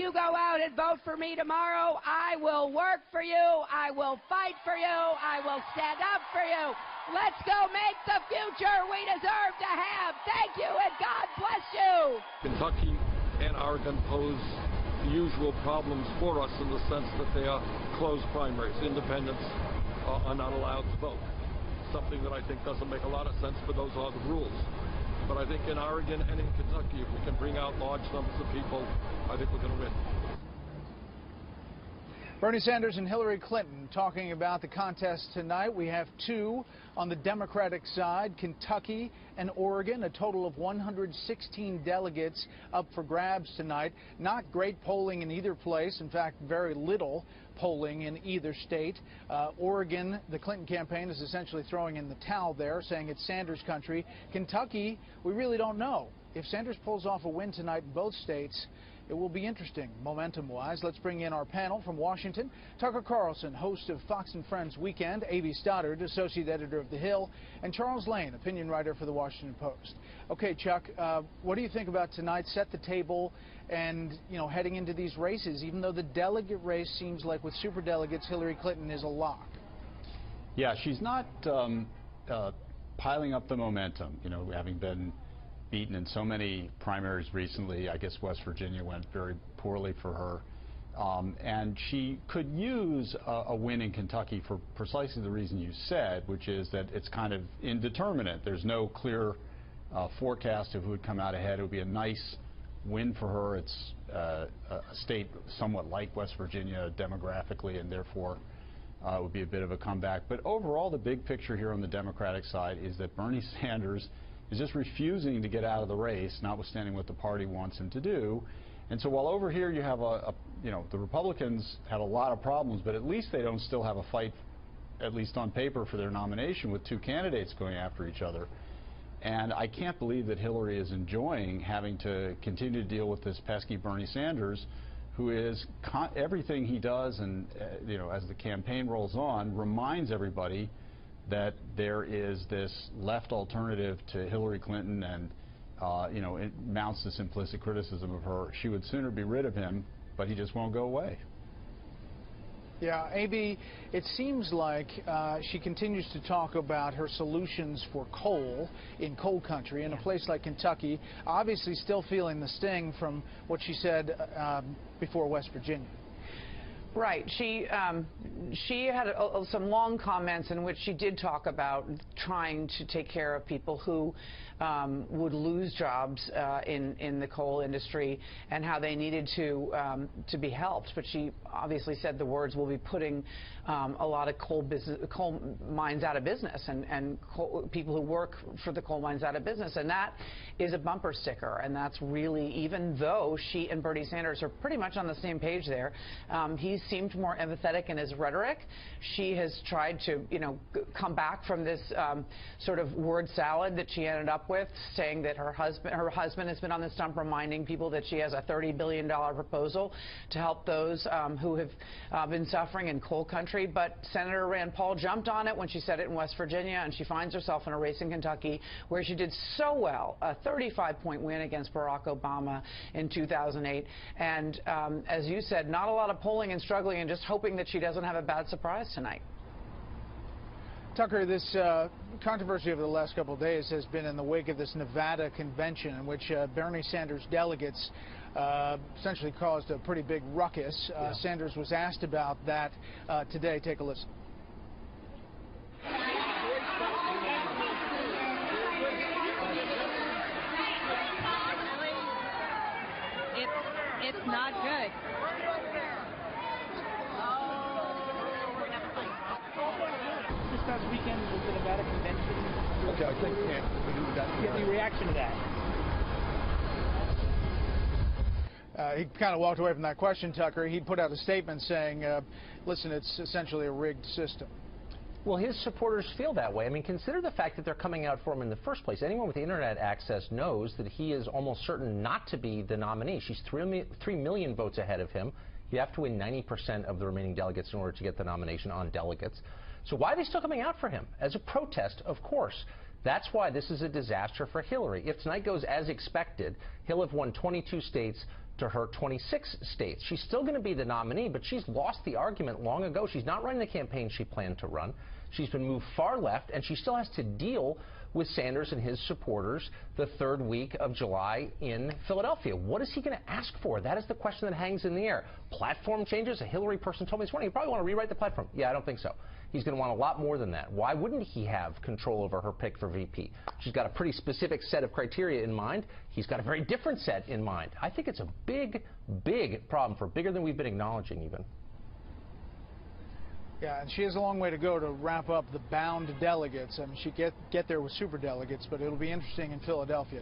you go out and vote for me tomorrow, I will work for you, I will fight for you, I will stand up for you. Let's go make the future we deserve to have. Thank you, and God bless you. Kentucky and Oregon pose the usual problems for us in the sense that they are closed primaries. Independents are not allowed to vote. Something that I think doesn't make a lot of sense, but those are the rules. But I think in Oregon and in Kentucky, if we can bring out large numbers of people, I think we're going to win. Bernie Sanders and Hillary Clinton talking about the contest tonight. We have two on the Democratic side, Kentucky and Oregon, a total of 116 delegates up for grabs tonight. Not great polling in either place. In fact, very little polling in either state. Oregon, the Clinton campaign is essentially throwing in the towel there, saying it's Sanders country. Kentucky, we really don't know. If Sanders pulls off a win tonight in both states, it will be interesting, momentum-wise. Let's bring in our panel from Washington. Tucker Carlson, host of Fox & Friends Weekend, A.B. Stoddard, associate editor of The Hill, and Charles Lane, opinion writer for The Washington Post. Okay, Chuck, what do you think about tonight? Set the table and, you know, heading into these races, even though the delegate race seems like with superdelegates, Hillary Clinton is a lock. Yeah, she's not piling up the momentum, you know, having been beaten in so many primaries recently. I guess West Virginia went very poorly for her. And she could use a win in Kentucky for precisely the reason you said, which is that it's kind of indeterminate. There's no clear forecast of who would come out ahead. It would be a nice win for her. It's a state somewhat like West Virginia demographically, and therefore it would be a bit of a comeback. But overall, the big picture here on the Democratic side is that Bernie Sanders is just refusing to get out of the race, notwithstanding what the party wants him to do. And so while over here you have you know, the Republicans have a lot of problems, but at least they don't still have a fight, at least on paper, for their nomination with two candidates going after each other. And I can't believe that Hillary is enjoying having to continue to deal with this pesky Bernie Sanders, who is everything he does, and you know, as the campaign rolls on, reminds everybody that there is this left alternative to Hillary Clinton, and you know, it mounts this implicit criticism of her. She would sooner be rid of him, but he just won't go away. Yeah, A.B., it seems like she continues to talk about her solutions for coal in coal country in a place like Kentucky, obviously still feeling the sting from what she said before West Virginia. Right. She had some long comments in which she did talk about trying to take care of people who would lose jobs in the coal industry, and how they needed to be helped. But she obviously said the words, "Will be putting a lot of coal mines out of business, and people who work for the coal mines out of business," and that is a bumper sticker. And that's really, even though she and Bernie Sanders are pretty much on the same page there, he seemed more empathetic in his rhetoric. She has tried to, you know, come back from this sort of word salad that she ended up with, saying that her husband has been on the stump reminding people that she has a $30 billion proposal to help those who have been suffering in coal country. But Senator Rand Paul jumped on it when she said it in West Virginia, and she finds herself in a race in Kentucky where she did so well, a 35-point win against Barack Obama in 2008. And as you said, not a lot of polling and struggling, and just hoping that she doesn't have a bad surprise tonight. Tucker, this controversy over the last couple of days has been in the wake of this Nevada convention in which Bernie Sanders delegates essentially caused a pretty big ruckus. Sanders was asked about that today. Take a listen. It's not good. This past weekend was the Nevada convention. Okay, I think Get the reaction to that. He kind of walked away from that question, Tucker. He put out a statement saying, listen, it's essentially a rigged system. Well, his supporters feel that way. I mean, consider the fact that they're coming out for him in the first place. Anyone with internet access knows that he is almost certain not to be the nominee. She's 3 million votes ahead of him. You have to win 90% of the remaining delegates in order to get the nomination on delegates. So why are they still coming out for him? As a protest, of course. That's why this is a disaster for Hillary. If tonight goes as expected, he'll have won 22 states, to her 26 states. She's still going to be the nominee, but she's lost the argument long ago. She's not running the campaign she planned to run. She's been moved far left, and she still has to deal with Sanders and his supporters the third week of July in Philadelphia. What is he going to ask for? That is the question that hangs in the air. Platform changes? A Hillary person told me this morning, you probably want to rewrite the platform. Yeah, I don't think so. He's going to want a lot more than that. Why wouldn't he have control over her pick for VP? She's got a pretty specific set of criteria in mind. He's got a very different set in mind. I think it's a big, big problem, bigger than we've been acknowledging even. Yeah, and she has a long way to go to wrap up the bound delegates. I mean, she get there with superdelegates, but it'll be interesting in Philadelphia.